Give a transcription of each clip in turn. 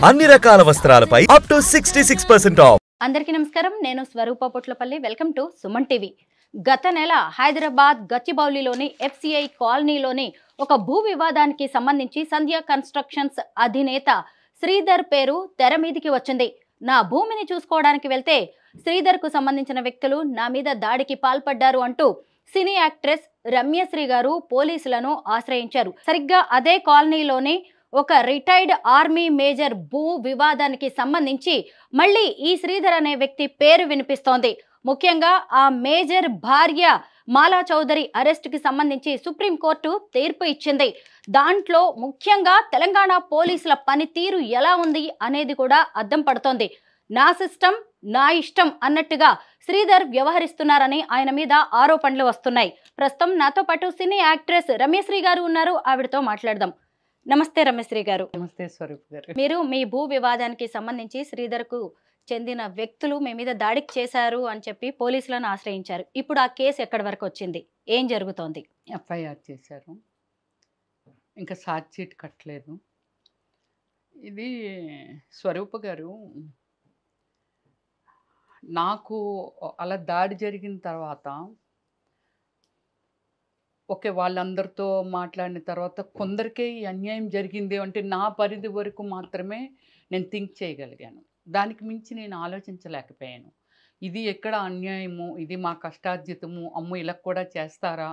అన్ని రకాల వస్త్రాలపై up to 66% of. అందరికీ నమస్కారం. నేను Swarupa Potlapalli. Welcome to Suman TV. గత నెల హైదరాబాద్ గచ్చిబౌలిలోని FCI కాలనీలోని ఒక భూ వివాదానికి సంబంధించి సంధ్య కన్స్ట్రక్షన్స్ అధినేత శ్రీధర్ పేరు తెర మీదికి వచ్చింది. నా భూమిని చూసుకోవడానికి వెళ్తే శ్రీధర్కు సంబంధించిన వ్యక్తులు నా మీద దాడికి పాల్పడ్డారు అంటూ సినీ యాక్ట్రెస్ రమ్యశ్రీ గారు పోలీసులను ఆశ్రయించారు. సరిగ్గా అదే కాలనీలోని ఒక రిటైర్డ్ ఆర్మీ మేజర్ భూ వివాదానికి సంబంధించి మళ్ళీ ఈ శ్రీధర్ అనే వ్యక్తి పేరు వినిపిస్తోంది. ముఖ్యంగా ఆ మేజర్ భార్య మాలా చౌదరి అరెస్టుకి సంబంధించి సుప్రీంకోర్టు తీర్పు ఇచ్చింది. దాంట్లో ముఖ్యంగా తెలంగాణ పోలీసుల పనితీరు ఎలా ఉంది అనేది కూడా అద్దం పడుతోంది. నా సిస్టమ్ నా ఇష్టం అన్నట్టుగా శ్రీధర్ వ్యవహరిస్తున్నారని ఆయన మీద ఆరోపణలు వస్తున్నాయి. ప్రస్తుతం నాతో పాటు సినీ యాక్ట్రెస్ రమ్యశ్రీ గారు ఉన్నారు. ఆవిడతో మాట్లాడదాం. నమస్తే రమ్యశ్రీ గారు. నమస్తే స్వరూప్ గారు. మీరు మీ భూ వివాదానికి సంబంధించి శ్రీధర్కు చెందిన వ్యక్తులు మీ మీద దాడికి చేశారు అని చెప్పి పోలీసులను ఆశ్రయించారు. ఇప్పుడు ఆ కేసు ఎక్కడి వరకు వచ్చింది? ఏం జరుగుతోంది? FIR చేశారు, ఇంకా ఛార్జ్ షీట్ కట్టలేదు. ఇది స్వరూప గారు, నాకు అలా దాడి జరిగిన తర్వాత ఓకే, వాళ్ళందరితో మాట్లాడిన తర్వాత కొందరికే ఈ అన్యాయం జరిగింది అంటే నా పరిధి వరకు మాత్రమే నేను థింక్ చేయగలిగాను. దానికి మించి నేను ఆలోచించలేకపోయాను. ఇది ఎక్కడ అన్యాయము, ఇది మా కష్టార్జితము, అమ్మో ఇలా కూడా చేస్తారా,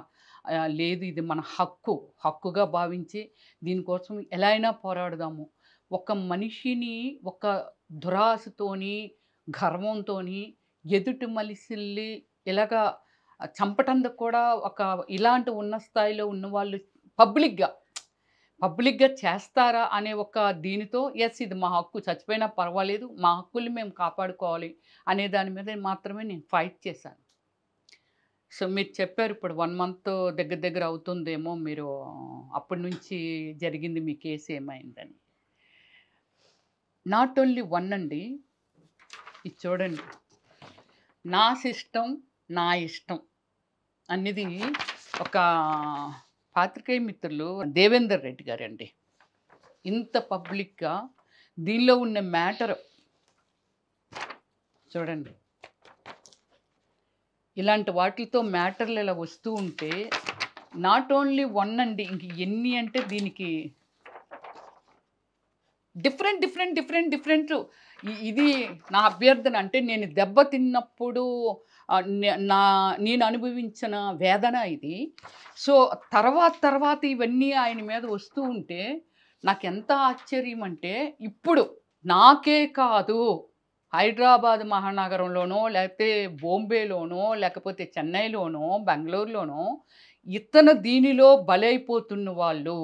లేదు ఇది మన హక్కుగా భావించి దీనికోసం ఎలా అయినా పోరాడదాము. ఒక మనిషిని ఒక దురాశతోని గర్వంతోని ఎదుటి మనిషిల్ని ఇలాగా చంపటందుకు కూడా ఒక ఇలాంటి ఉన్న స్థాయిలో ఉన్న వాళ్ళు పబ్లిక్గా చేస్తారా అనే ఒక దీనితో ఎస్ ఇది మా హక్కు, చచ్చిపోయినా పర్వాలేదు, మా హక్కుల్ని మేము కాపాడుకోవాలి అనే దాని మీద మాత్రమే నేను ఫైట్ చేశాను. సో మీరు చెప్పారు ఇప్పుడు 1 month దగ్గర అవుతుందేమో, మీరు అప్పటి నుంచి జరిగింది మీ కేసు ఏమైందని. నాట్ ఓన్లీ 1 అండి, ఇది చూడండి. నా సిస్టమ్ నా ఇష్టం అనేది ఒక పాత్రికేయ మిత్రులు దేవేందర్ రెడ్డి గారు అండి. ఇంత పబ్లిక్గా దీనిలో ఉన్న మ్యాటర్ చూడండి. ఇలాంటి వాటితో మ్యాటర్లు ఇలా వస్తూ ఉంటే నాట్ ఓన్లీ 1 అండి, ఇంక ఎన్ని అంటే దీనికి డిఫరెంట్. ఇది నా అభ్యర్థన. అంటే నేను దెబ్బ తిన్నప్పుడు నేను అనుభవించిన వేదన ఇది. సో తర్వాత ఇవన్నీ ఆయన మీద వస్తూ ఉంటే నాకు ఎంత ఆశ్చర్యం అంటే, ఇప్పుడు నాకే కాదు హైదరాబాద్ మహానగరంలోనో లేకపోతే బాంబేలోనో లేకపోతే చెన్నైలోనో బెంగళూరులోనో ఇతను దీనిలో బలైపోతున్న వాళ్ళు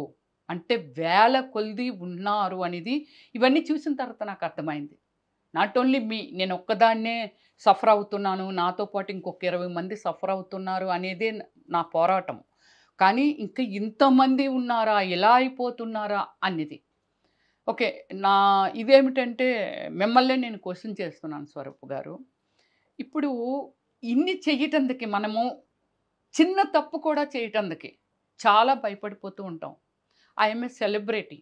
అంటే వేల కొలది ఉన్నారు అనేది ఇవన్నీ చూసిన తర్వాత నాకు అర్థమైంది. నాట్ ఓన్లీ నేను ఒక్కదాన్నే సఫర్ అవుతున్నాను, నాతో పాటు ఇంకొక 20 మంది సఫర్ అవుతున్నారు అనేదే నా పోరాటం. కానీ ఇంకా ఇంతమంది ఉన్నారా, ఎలా అయిపోతున్నారా అనేది. ఓకే, ఇదేమిటంటే మిమ్మల్ని నేను క్వశ్చన్ చేస్తున్నాను స్వరూప్ గారు. ఇప్పుడు ఇన్ని చెయ్యటందుకు మనము చిన్న తప్పు కూడా చేయటందుకు చాలా భయపడిపోతూ ఉంటాం. ఐఎమ్ ఏ సెలబ్రిటీ,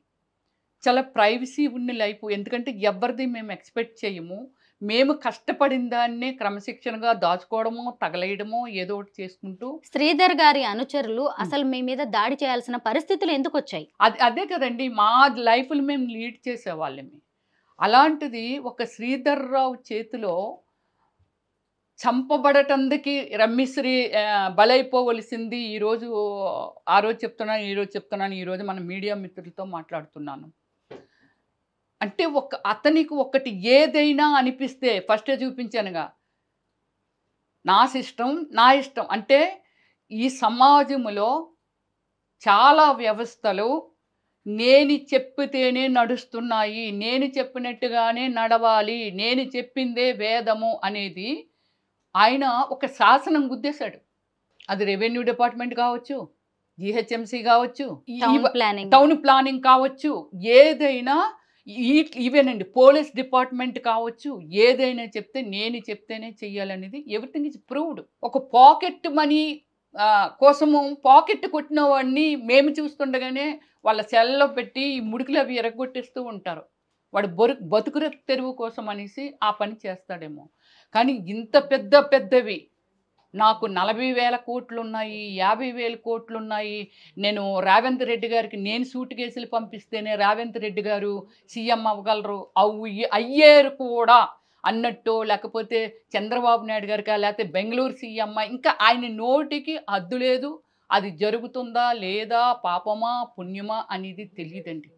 చాలా ప్రైవసీ ఉన్న లైఫ్. ఎందుకంటే ఎవరిది మేము ఎక్స్పెక్ట్ చేయము. మేము కష్టపడిన దాన్నే క్రమశిక్షణగా దాచుకోవడమో తగలేయడమో ఏదో ఒకటి చేసుకుంటూ. శ్రీధర్ గారి అనుచరులు అసలు మీ మీద దాడి చేయాల్సిన పరిస్థితులు ఎందుకు వచ్చాయి? అదే కదండి, మా లైఫ్లు మేము లీడ్ చేసేవాళ్ళమే. అలాంటిది ఒక శ్రీధర్ రావు చేతిలో చంపబడటందుకు రమ్యశ్రీ బలైపోవలసింది. ఆ రోజు చెప్తున్నాను, ఈరోజు మన మీడియా మిత్రులతో మాట్లాడుతున్నాను. అంటే అతనికి ఒకటి ఏదైనా అనిపిస్తే ఫస్టే చూపించానుగా, నా సిస్టమ్ నా ఇష్టం. అంటే ఈ సమాజంలో చాలా వ్యవస్థలు నేను చెప్పితేనే నడుస్తున్నాయి, నేను చెప్పినట్టుగానే నడవాలి, నేను చెప్పిందే వేదము అనేది ఆయన ఒక శాసనం గుద్దేశాడు. అది రెవెన్యూ డిపార్ట్మెంట్ కావచ్చు, GHMC కావచ్చు, టౌన్ ప్లానింగ్ కావచ్చు, ఏదైనా ఈవెన్ అండి పోలీస్ డిపార్ట్మెంట్ కావచ్చు, ఏదైనా చెప్తే నేను చెప్తేనే చెయ్యాలనేది ఎవ్రీథింగ్ ఇస్ ప్రూవ్డ్. ఒక పాకెట్ మనీ కోసము పాకెట్ కొట్టిన వాడిని మేము చూస్తుండగానే వాళ్ళ సెల్లో పెట్టి ముడుకులు అవి ఎరగొట్టేస్తూ ఉంటారు. వాడు బతుకు తెరువు కోసం అనేసి ఆ పని చేస్తాడేమో. కానీ ఇంత పెద్దవి నాకు 40,000 కోట్లు ఉన్నాయి, 50,000 కోట్లు ఉన్నాయి, నేను రేవంత్ రెడ్డి గారికి నేను సూట్ కేసులు పంపిస్తేనే రేవంత్ రెడ్డి గారు సీఎం అవ్వగలరు, అయ్యారు కూడా అన్నట్టు, లేకపోతే చంద్రబాబు నాయుడు గారికా, లేకపోతే బెంగళూరు సీఎం, ఇంకా ఆయన నోటికి హద్దు లేదు. అది జరుగుతుందా లేదా, పాపమా పుణ్యమా అనేది తెలియదండి.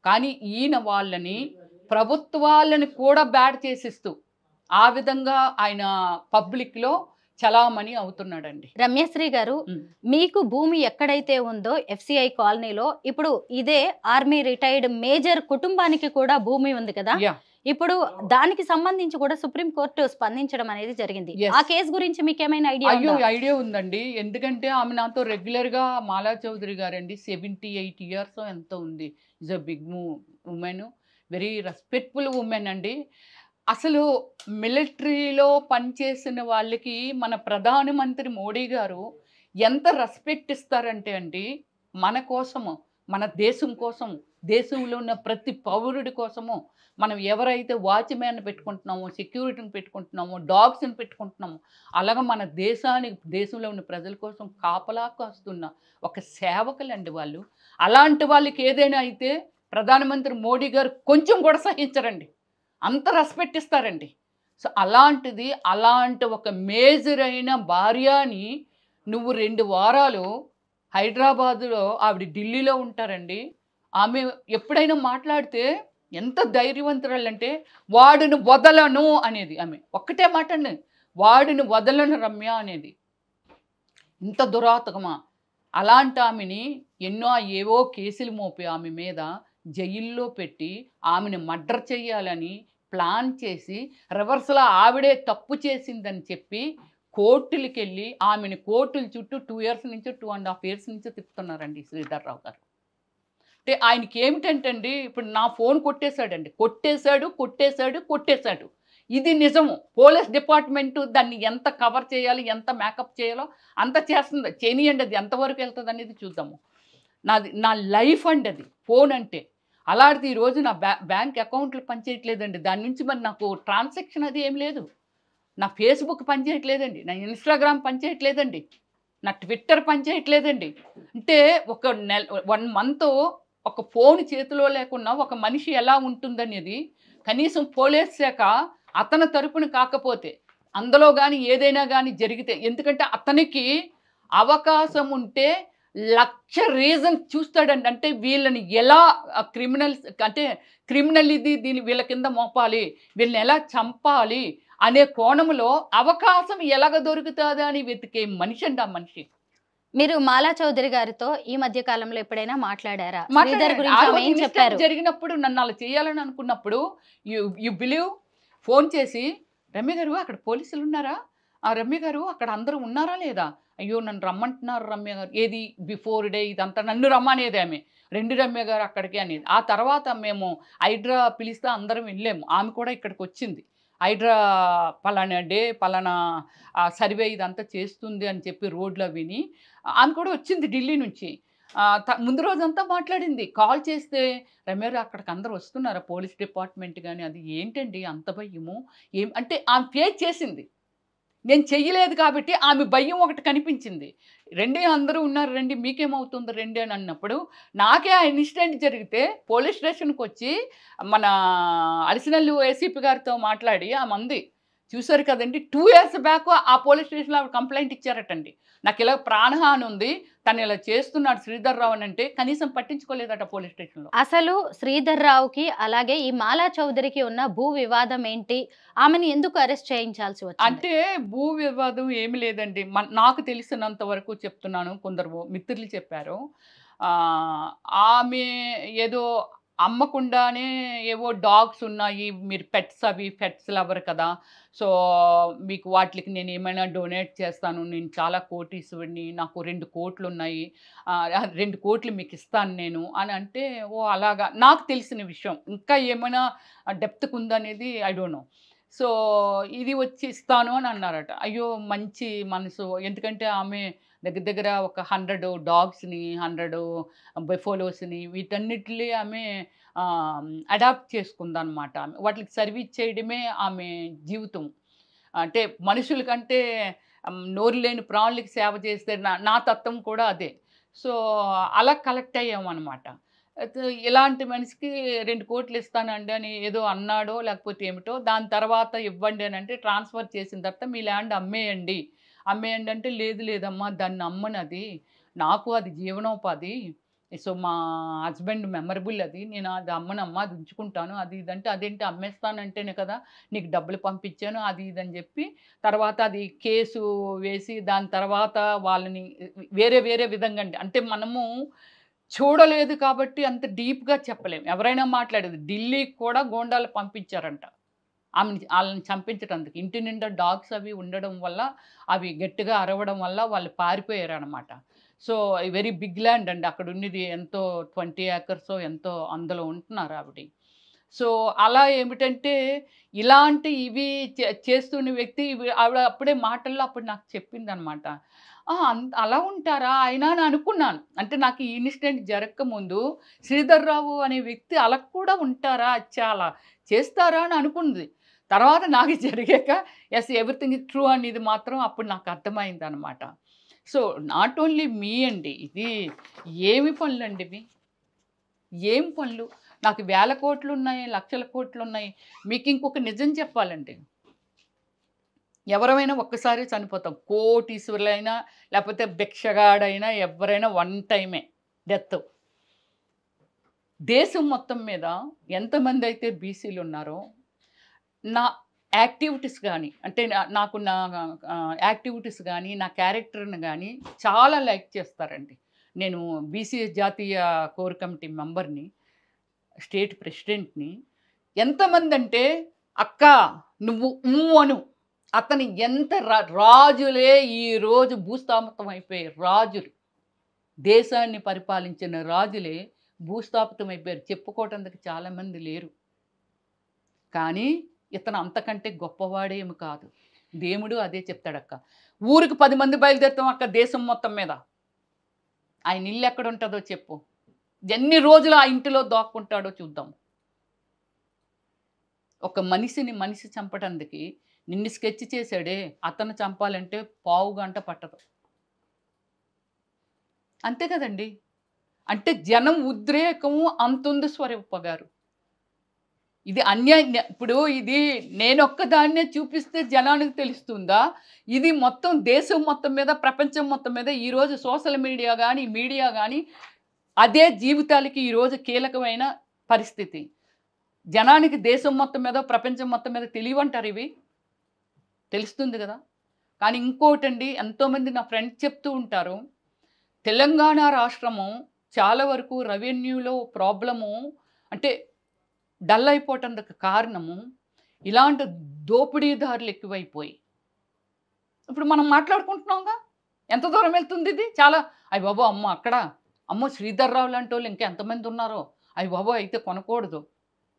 కానీ ఈయన వాళ్ళని ప్రభుత్వాలను కూడా బ్యాడ్ చేసిస్తూ ఆ విధంగా ఆయన పబ్లిక్లో చలామణి అవుతున్నాడండి. రమ్యశ్రీ గారు, మీకు భూమి ఎక్కడైతే ఉందో FCI కాలనీలో, ఇప్పుడు ఇదే ఆర్మీ రిటైర్డ్ మేజర్ కుటుంబానికి కూడా భూమి ఉంది కదా, ఇప్పుడు దానికి సంబంధించి కూడా సుప్రీంకోర్టు స్పందించడం అనేది జరిగింది. ఆ కేసు గురించి మీకు ఏమైనా ఐడియా ఉందండి. ఎందుకంటే ఆమె నాతో రెగ్యులర్గా మాలా చౌదరి గారండి, 78 years ఎంత ఉంది, is a big women, very respectful women అండి. అసలు మిలిటరీలో పనిచేసిన వాళ్ళకి మన ప్రధానమంత్రి మోడీ గారు ఎంత రెస్పెక్ట్ ఇస్తారంటే అండి, మన కోసము, మన దేశం కోసం, దేశంలో ఉన్న ప్రతి పౌరుడి కోసము మనం ఎవరైతే వాచ్మ్యాన్ పెట్టుకుంటున్నామో, సెక్యూరిటీని పెట్టుకుంటున్నామో, డాగ్స్ని పెట్టుకుంటున్నామో, అలాగే మన దేశంలో ఉన్న ప్రజల కోసం కాపలా కాస్తున్న ఒక సేవకులండి వాళ్ళు. అలాంటి వాళ్ళకి ఏదైనా అయితే ప్రధానమంత్రి మోడీ గారు కొంచెం కూడా సహించరండి, అంత రెస్పెక్ట్ ఇస్తారండి. సో అలాంటిది, అలాంటి ఒక మేజర్ అయిన భార్యని నువ్వు 2 వారాలు హైదరాబాదులో, ఆవిడ ఢిల్లీలో ఉంటారండి, ఆమె ఎప్పుడైనా మాట్లాడితే ఎంత ధైర్యవంతురాలంటే, వాడిని వదలను అనేది ఆమె ఒక్కటే మాట అండి, వాడిని వదలను రమ్య అనేది. ఇంత దురాతకమా? అలాంటి ఆమెని ఏవో కేసులు మోపి ఆమె మీద జైల్లో పెట్టి ఆమెను మర్డర్ చేయాలని ప్లాన్ చేసి, రివర్స్లో ఆవిడే తప్పు చేసిందని చెప్పి కోర్టులకి వెళ్ళి ఆమెను కోర్టుల చుట్టూ 2 years నుంచి 2.5 years నుంచి తిప్పుతున్నారండి శ్రీధర్ రావు గారు. అంటే ఆయనకి ఏమిటంటే అండి, ఇప్పుడు నా ఫోన్ కొట్టేశాడు. ఇది నిజము. పోలీస్ డిపార్ట్మెంటు దాన్ని ఎంత కవర్ చేయాలి, ఎంత మేకప్ చేయాలో అంత చేస్తుంది, చేయనియండి. అది ఎంతవరకు వెళ్తుంది అనేది చూద్దాము. నా లైఫ్ అండి అది ఫోన్ అంటే. అలాంటిది ఈరోజు నా బ్యాంక్ అకౌంట్లు పనిచేయట్లేదండి, దాని నుంచి మరి నాకు ట్రాన్సాక్షన్ అది ఏం లేదు. నా ఫేస్బుక్ పనిచేయట్లేదండి, నా ఇన్స్టాగ్రామ్ పనిచేయట్లేదండి, నా ట్విట్టర్ పనిచేయట్లేదండి. అంటే 1 month ఒక ఫోన్ చేతిలో లేకుండా ఒక మనిషి ఎలా ఉంటుందనేది కనీసం పోలీస్ శాఖ అతని తరపున కాకపోతే అందులో కానీ ఏదైనా కానీ జరిగితే, ఎందుకంటే అతనికి అవకాశం ఉంటే 1,00,000 రీజన్ చూస్తాడండి. అంటే వీళ్ళని ఎలా క్రిమినల్ దీన్ని వీళ్ళ కింద మోపాలి, వీళ్ళని ఎలా చంపాలి అనే కోణంలో అవకాశం ఎలాగ దొరుకుతుందా అని వెతికే మనిషి అండి ఆ మనిషి. మీరు మాలా చౌదరి గారితో ఈ మధ్య కాలంలో ఎప్పుడైనా మాట్లాడారా? జరిగినప్పుడు నన్ను అలా చేయాలని అనుకున్నప్పుడు యు బిలీవ్, ఫోన్ చేసి, రమ్య గారు అక్కడ పోలీసులు ఉన్నారా, రమ్య గారు అక్కడ అందరూ ఉన్నారా లేదా, అయ్యో నన్ను రమ్మంటున్నారు రమ్య గారు, ఏది బిఫోర్ డే ఇదంతా నన్ను రమ్మనేది ఆమె, 2 రమ్య గారు అక్కడికి అనేది. ఆ తర్వాత మేము హైడ్రా పిలిస్తే అందరం వెళ్ళాము, ఆమె కూడా ఇక్కడికి వచ్చింది. హైడ్రా పలానా డే పలానా సర్వే ఇదంతా చేస్తుంది అని చెప్పి రోడ్లో విని ఆమె కూడా వచ్చింది ఢిల్లీ నుంచి. ముందు రోజంతా మాట్లాడింది. కాల్ చేస్తే, రమ్య అక్కడికి అందరూ వస్తున్నారా పోలీస్ డిపార్ట్మెంట్ కానీ, అది ఏంటండి అంత భయము ఏం అంటే ఆమె ఫేస్ చేసింది. నేను చెయ్యలేదు కాబట్టి ఆమె భయం ఒకటి కనిపించింది. రెండే అందరూ ఉన్నారు రండి, మీకేమవుతుంది రండి అని అన్నప్పుడు, నాకే ఆ ఇన్సిడెంట్ జరిగితే పోలీస్ స్టేషన్కి వచ్చి మన అడిషనల్ ఏసీపీ గారితో మాట్లాడి ఆ మంది చూశారు కదండి, 2 years బ్యాక్ ఆ పోలీస్ స్టేషన్లో ఆవిడ కంప్లైంట్ ఇచ్చారటండి, నాకు ఇలా ప్రాణహాని ఉంది, తను ఇలా చేస్తున్నాడు శ్రీధర్ రావు అని. అంటే కనీసం పట్టించుకోలేదట పోలీస్ స్టేషన్లో. అసలు శ్రీధర్ రావుకి అలాగే ఈ మాలా చౌదరికి ఉన్న భూ వివాదం ఏంటి, ఆమెను ఎందుకు అరెస్ట్ చేయించాల్సి వచ్చింది? అంటే భూ వివాదం ఏమి లేదండి, నాకు తెలిసినంత వరకు చెప్తున్నాను, కొందరు మిత్రులు చెప్పారు. ఆమె ఏదో అమ్మకుండానే ఏవో డాగ్స్ ఉన్నాయి, మీరు పెట్స్ లవర్ కదా, సో మీకు వాటికి నేను ఏమైనా డొనేట్ చేస్తాను, నేను చాలా కోటీశ్వరిని, నాకు 2 కోట్లు ఉన్నాయి, 2 కోట్లు మీకు ఇస్తాను నేను అని అంటే, ఓ అలాగా నాకు తెలిసిన విషయం, ఇంకా ఏమైనా డెప్త్కి ఉందనేది ఐ డోంట్ నో. సో ఇది వచ్చి ఇస్తాను అని అన్నారట. అయ్యో మంచి మనసు, ఎందుకంటే ఆమె దగ్గర దగ్గర ఒక 100 డాగ్స్ని, 100 బెఫోలోస్ని వీటన్నిటిని ఆమె అడాప్ట్ చేసుకుందనమాట. ఆమె వాటికి సర్వీస్ చేయడమే ఆమె జీవితం. అంటే మనుషుల కంటే నోరు లేని ప్రాణులకి సేవ చేస్తే నా తత్వం కూడా అదే. సో అలా కలెక్ట్ అయ్యామన్నమాట. అయితే ఇలాంటి మనిషికి 2 కోట్లు ఇస్తానండి అని ఏదో అన్నాడో లేకపోతే ఏమిటో, దాని తర్వాత ఇవ్వండి అని అంటే ట్రాన్స్ఫర్ చేసిన తర్వాత మీ ల్యాండ్ అమ్మేయండి. అమ్మేయండి అంటే లేదు లేదమ్మా దాన్ని అమ్మనది. నాకు అది జీవనోపాధి. సో మా హస్బెండ్ మెమరబుల్ అది. నేను అది అమ్మనమ్మా అది ఉంచుకుంటాను. అది ఇదంటే అదేంటి అమ్మేస్తానంటేనే కదా నీకు డబ్బులు పంపించాను అది ఇదని చెప్పి తర్వాత అది కేసు వేసి దాని తర్వాత వాళ్ళని వేరే వేరే విధంగా అంటే మనము చూడలేదు కాబట్టి అంత డీప్‌గా చెప్పలేం. ఎవరైనా మాట్లాడేది. ఢిల్లీకి కూడా గూండాలు పంపించారంట. ఆళ్ళని చంపించటానికి. ఇంటి నిండా డాగ్స్ అవి ఉండడం వల్ల, అవి గట్టిగా అరవడం వల్ల వాళ్ళు పారిపోయారనమాట. సో, వెరీ బిగ్ ల్యాండ్ అండి. అక్కడ ఉన్నది ఎంతో 20 ఏకర్సో ఎంతో అందులో ఉంటున్నారు ఆవిడ. సో, అలా ఏమిటంటే ఇలాంటి ఇవి చేస్తున్న వ్యక్తి ఆవిడ అప్పుడే మాటల్లో అప్పుడు నాకు చెప్పిందనమాట. అలా ఉంటారా అయినా అని అనుకున్నాను. అంటే నాకు ఈ ఇన్సిడెంట్ జరగకముందు శ్రీధర్‌రావు అనే వ్యక్తి అలా కూడా ఉంటారా? అచ్చా! అలా చేస్తారా? అని అనుకుంది. తర్వాత నాకు జరిగాక యెస్ ఎవ్రీథింగ్ ఈజ్ ట్రూ అనేది మాత్రం అప్పుడు నాకు అర్థమైందనమాట. సో, నాట్ ఓన్లీ మీ అండి. ఇది ఏమి పనులండి ఇవి? ఏం పనులు? నాకు వేల కోట్లున్నాయి, లక్షల కోట్లున్నాయి. మీకు ఇంకొక నిజం చెప్పాలండి. ఎవరమైనా ఒక్కసారి చనిపోతాం. కోటీశ్వరులైనా లేకపోతే భిక్షగాడైనా ఎవరైనా వన్ టైమే డెత్. దేశం మొత్తం మీద ఎంతమంది అయితే బీసీలు ఉన్నారో నా యాక్టివిటీస్ కానీ అంటే నాకు నా యాక్టివిటీస్ కానీ నా క్యారెక్టర్ని కానీ చాలా లైక్ చేస్తారండి. నేను బీసీ జాతీయ కోర్ కమిటీ మెంబర్ని, స్టేట్ ప్రెసిడెంట్ని. ఎంతమంది అంటే అక్క నువ్వు అను. అతను ఎంత రాజులే ఈరోజు భూస్థాపితం అయిపోయారు. రాజులు దేశాన్ని పరిపాలించిన రాజులే భూస్థాపితం అయిపోయారు. చెప్పుకోవటానికి చాలామంది లేరు. కానీ ఇతను అంతకంటే గొప్పవాడేమి కాదు. దేవుడు అదే చెప్తాడక్క. ఊరికి 10 మంది బయలుదేరుతాం అక్క దేశం మొత్తం మీద. ఆయన ఇల్లు ఎక్కడ ఉంటుందో చెప్పు. ఎన్ని రోజులు ఆ ఇంటిలో దాక్కుంటాడో చూద్దాం. ఒక మనిషి చంపడానికి నిన్ను స్కెచ్ చేశాడే అతను చంపాలంటే పావు గంట పట్టదు. అంతే కదండి. అంటే జనం ఉద్రేకము అంతుంది స్వరూప గారు. ఇది అన్యాయం. ఇప్పుడు ఇది నేనొక్కదాన్నే చూపిస్తే జనానికి తెలుస్తుందా? ఇది మొత్తం దేశం మొత్తం మీద ప్రపంచం మొత్తం మీద ఈరోజు సోషల్ మీడియా కానీ మీడియా కానీ అదే జీవితాలకి ఈరోజు కీలకమైన పరిస్థితి. జనానికి దేశం మొత్తం మీద ప్రపంచం మొత్తం మీద తెలియవంటారు ఇవి. తెలుస్తుంది కదా. కానీ ఇంకోటండి ఎంతోమంది నా ఫ్రెండ్స్ చెప్తూ ఉంటారు. తెలంగాణ రాష్ట్రము చాలా వరకు రెవెన్యూలో ప్రాబ్లము అంటే డల్ అయిపోవటానికి కారణము ఇలాంటి దోపిడీదారులు ఎక్కువైపోయి. ఇప్పుడు మనం మాట్లాడుకుంటున్నాంగా ఎంత దూరం వెళ్తుంది ఇది. చాలా అయ్య బాబో అమ్మ అక్కడ అమ్మో శ్రీధర్రావు లాంటి వాళ్ళు ఇంకా ఎంతమంది ఉన్నారో అయ్య బాబో అయితే కొనకూడదు.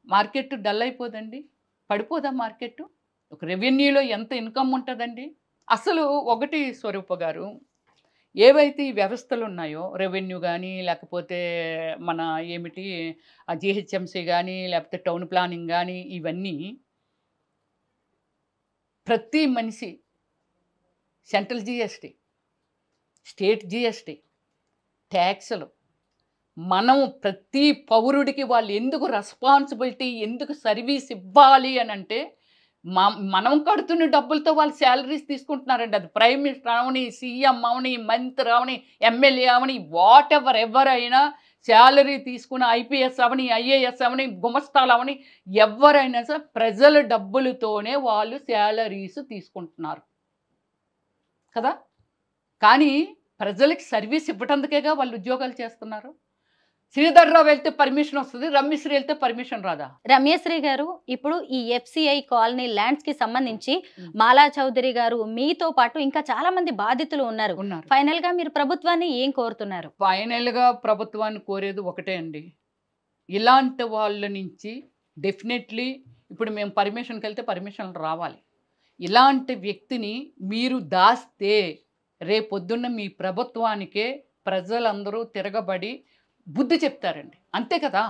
మార్కెట్ డల్ అయిపోదండి. పడిపోదా మార్కెట్? ఒక రెవెన్యూలో ఎంత ఇన్కమ్ ఉంటుందండి. అసలు ఒకటి స్వరూప గారు ఏవైతే ఈ వ్యవస్థలు ఉన్నాయో రెవెన్యూ కానీ లేకపోతే మన ఏమిటి జిహెచ్ఎంసీ కానీ లేకపోతే టౌన్ ప్లానింగ్ కానీ ఇవన్నీ ప్రతి మనిషి సెంట్రల్ జిఎస్టీ, స్టేట్ జిఎస్టీ, ట్యాక్సులు మనం ప్రతి పౌరుడికి వాళ్ళు ఎందుకు రెస్పాన్సిబిలిటీ ఎందుకు సర్వీస్ ఇవ్వాలి అని అంటే మనం కడుతున్న డబ్బులతో వాళ్ళు శాలరీస్ తీసుకుంటున్నారండి. అది ప్రైమ్ మినిస్టర్ అవని, సీఎం అవని, మంత్రి అవని, ఎమ్మెల్యే అవని, వాట్ ఎవరైనా శాలరీ తీసుకున్న ఐపీఎస్ అవని, ఐఏఎస్ అవని, గుమస్తాలు అవని ఎవరైనా సరే ప్రజల డబ్బులతోనే వాళ్ళు శాలరీస్ తీసుకుంటున్నారు కదా. కానీ ప్రజలకి సర్వీస్ ఇవ్వటానికేగా వాళ్ళు ఉద్యోగాలు చేస్తున్నారు. శ్రీధర్రావు వెళ్తే పర్మిషన్ వస్తుంది, రమ్యశ్రీ వెళ్తే పర్మిషన్ రాదా? రమ్యశ్రీ గారు ఇప్పుడు ఈ ఎఫ్సిఐ కాలనీ ల్యాండ్స్ కి సంబంధించి మాలా చౌదరి గారు మీతో పాటు ఇంకా చాలా మంది బాధితులు ఉన్నారు. ఫైనల్ గా మీరు ప్రభుత్వాన్ని ఏం కోరుతున్నారు? ఫైనల్ గా ప్రభుత్వాన్ని కోరేది ఒకటే అండి. ఇలాంటి వాళ్ళ నుంచి డెఫినెట్లీ ఇప్పుడు మేము పర్మిషన్కి వెళ్తే పర్మిషన్ రావాలి. ఇలాంటి వ్యక్తిని మీరు దాస్తే రేపొద్దున్న మీ ప్రభుత్వానికే ప్రజలందరూ తిరగబడి బుద్ధి చెప్తారండి. అంతే కదా!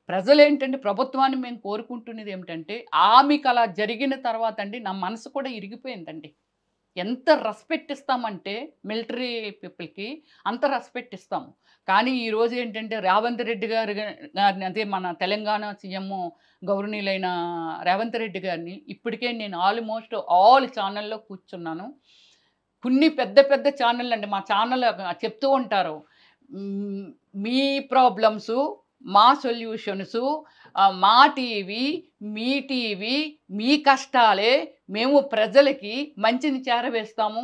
ప్రజలు ఏంటంటే ప్రభుత్వాన్ని మేము కోరుకుంటున్నది ఏమిటంటే, మీకు అలా జరిగిన తర్వాత అండి నా మనసు కూడా ఇరిగిపోయిందండి. ఎంత రెస్పెక్ట్ ఇస్తామంటే మిలిటరీ పీపుల్‌కి అంత రెస్పెక్ట్ ఇస్తాము. కానీ ఈరోజు ఏంటంటే రేవంత్ రెడ్డి గారిని అదే మన తెలంగాణ సీఎం గౌరవనీయులైన రేవంత్ రెడ్డి గారిని ఇప్పటికే నేను ఆల్మోస్ట్ ఆల్ ఛానల్‌లో కూర్చున్నాను. కొన్ని పెద్ద పెద్ద ఛానల్ అండి మా ఛానల్ చెప్తూ ఉంటారు. మీ ప్రాబ్లమ్సు, మా సొల్యూషన్సు, మా టీవీ, మీ టీవీ, మీ కష్టాలే మేము ప్రజలకి మంచిని చేరవేస్తాము,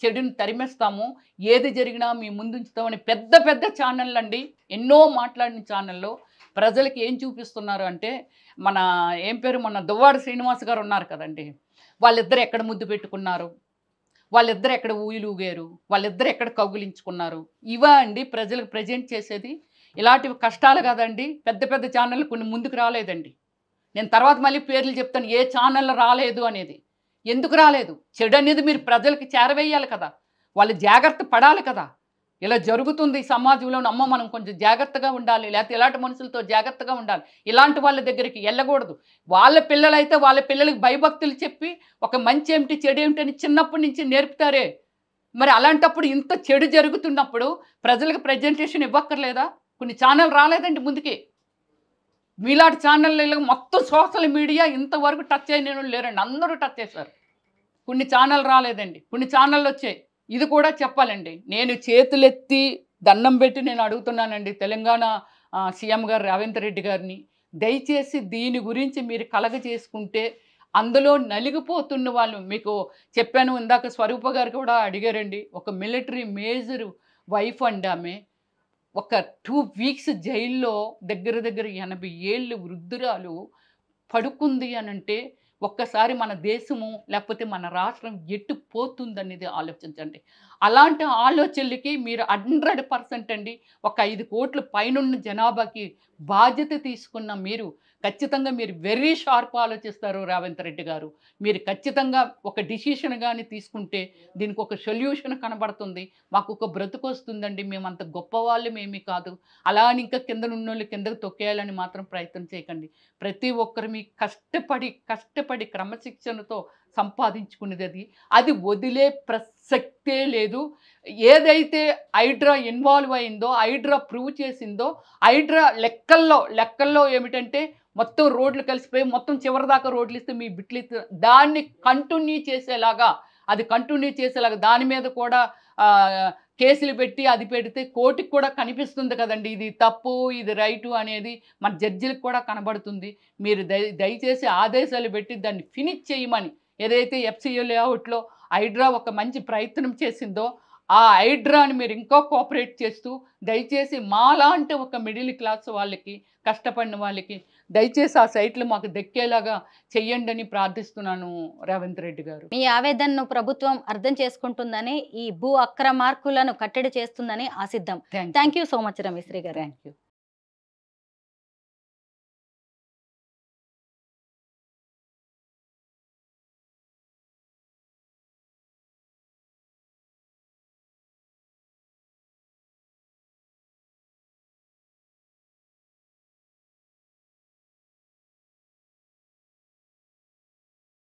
చెడుని తరిమేస్తాము, ఏది జరిగినా మీ ముందుంచుతామని పెద్ద పెద్ద ఛానళ్ళు అండి. ఎన్నో మాట్లాడిన ఛానల్లో ప్రజలకి ఏం చూపిస్తున్నారు అంటే, మన దువ్వాడ శ్రీనివాస్ గారు ఉన్నారు కదండి, వాళ్ళిద్దరు ఎక్కడ ముద్దు పెట్టుకున్నారు, వాళ్ళిద్దరు ఎక్కడ ఊయలుగారు, వాళ్ళిద్దరు ఎక్కడ కౌగిలించుకున్నారు, ఇవా అండి ప్రజలకు ప్రజెంట్ చేసేది. ఇలాంటివి కష్టాలు కాదండి. పెద్ద పెద్ద ఛానళ్ళు కొన్ని ముందుకు రాలేదండి. నేను తర్వాత మళ్ళీ పేర్లు చెప్తాను ఏ ఛానళ్ళు రాలేదు అనేది. ఎందుకు రాలేదు? చెడు అనేది మీరు ప్రజలకి చేరవేయాలి కదా, వాళ్ళు జాగ్రత్త పడాలి కదా. ఇలా జరుగుతుంది సమాజంలో, మనం కొంచెం జాగ్రత్తగా ఉండాలి, లేకపోతే ఇలాంటి మనుషులతో జాగ్రత్తగా ఉండాలి, ఇలాంటి వాళ్ళ దగ్గరికి వెళ్ళకూడదు. వాళ్ళ పిల్లలైతే వాళ్ళ పిల్లలకి భయభక్తులు చెప్పి ఒక మంచి ఏమిటి చెడు ఏమిటి అని చిన్నప్పటి నుంచి నేర్పుతారే. మరి అలాంటప్పుడు ఇంత చెడు జరుగుతున్నప్పుడు ప్రజలకు ప్రజెంటేషన్ ఇవ్వక్కర్లేదా? కొన్ని ఛానల్ రాలేదండి ముందుకి. మీలాంటి ఛానళ్ళు మొత్తం సోషల్ మీడియా ఇంతవరకు టచ్ అయిన వాళ్ళు లేరండి, అందరూ టచ్ చేశారు. కొన్ని ఛానల్ రాలేదండి, కొన్ని ఛానళ్ళు వచ్చాయి. ఇది కూడా చెప్పాలండి. నేను చేతులెత్తి దండం పెట్టి నేను అడుగుతున్నానండి తెలంగాణ సీఎం గారు రేవంత్ రెడ్డి గారిని, దయచేసి దీని గురించి మీరు కలగజేసుకుంటే అందులో నలిగిపోతున్న వాళ్ళు, మీకు చెప్పాను ఇందాక స్వరూప గారు కూడా అడిగారండి, ఒక మిలిటరీ మేజర్ వైఫ్ అండి ఆమె, ఒక 2 వీక్స్ జైల్లో దగ్గర 80 ఏళ్ళు వృద్ధురాలు పడుకుంది అనంటే ఒక్కసారి మన దేశము లేకపోతే మన రాష్ట్రం ఎటు పోతుందనేది ఆలోచించండి. అలాంటి ఆలోచనలకి మీరు 100% అండి ఒక 5 కోట్ల పైనున్న జనాభాకి బాధ్యత తీసుకున్న మీరు ఖచ్చితంగా మీరు వెరీ షార్ప్ ఆలోచిస్తారు రేవంత్ రెడ్డి గారు. మీరు ఖచ్చితంగా ఒక డిసిషన్ కానీ తీసుకుంటే దీనికి ఒక సొల్యూషన్ కనబడుతుంది, మాకు ఒక బ్రతుకు వస్తుందండి, మేమంత గొప్పవాళ్ళం ఏమీ కాదు. అలా అని ఇంకా కింద ఉన్నోళ్ళు కిందకు తొక్కేయాలని మాత్రం ప్రయత్నం చేయకండి. ప్రతి ఒక్కరు మీ కష్టపడి క్రమశిక్షణతో సంపాదించుకునేది అది వదిలే ప్రసక్తే లేదు. ఏదైతే హైడ్రా ఇన్వాల్వ్ అయిందో, హైడ్రా ప్రూవ్ చేసిందో, హైడ్రా లెక్కల్లో ఏమిటంటే మొత్తం రోడ్లు కలిసిపోయి మొత్తం చివరిదాకా రోడ్లు ఇస్తే మీ బిట్లు దాన్ని కంటిన్యూ చేసేలాగా దాని మీద కూడా కేసులు పెట్టి అది పెడితే కోర్టుకి కూడా కనిపిస్తుంది కదండి, ఇది తప్పు ఇది రైటు అనేది మన జడ్జిలకు కూడా కనబడుతుంది. మీరు దయచేసి ఆదేశాలు పెట్టి దాన్ని ఫినిష్ చేయమని, ఏదైతే ఎఫ్సియు లేఅవుట్లో హైడ్రా ఒక మంచి ప్రయత్నం చేసిందో ఆ హైడ్రాని మీరు ఇంకా కోఆపరేట్ చేస్తూ దయచేసి మాలాంటి ఒక మిడిల్ క్లాస్ వాళ్ళకి, కష్టపడిన వాళ్ళకి దయచేసి ఆ సైట్లు మాకు దక్కేలాగా చెయ్యండి అని ప్రార్థిస్తున్నాను రేవంత్ రెడ్డి గారు. మీ ఆవేదనను ప్రభుత్వం అర్థం చేసుకుంటుందని, ఈ భూ అక్రమార్కులను కట్టడి చేస్తుందని ఆశిద్దాం. Thank you so much Rameshri garu. Thank you.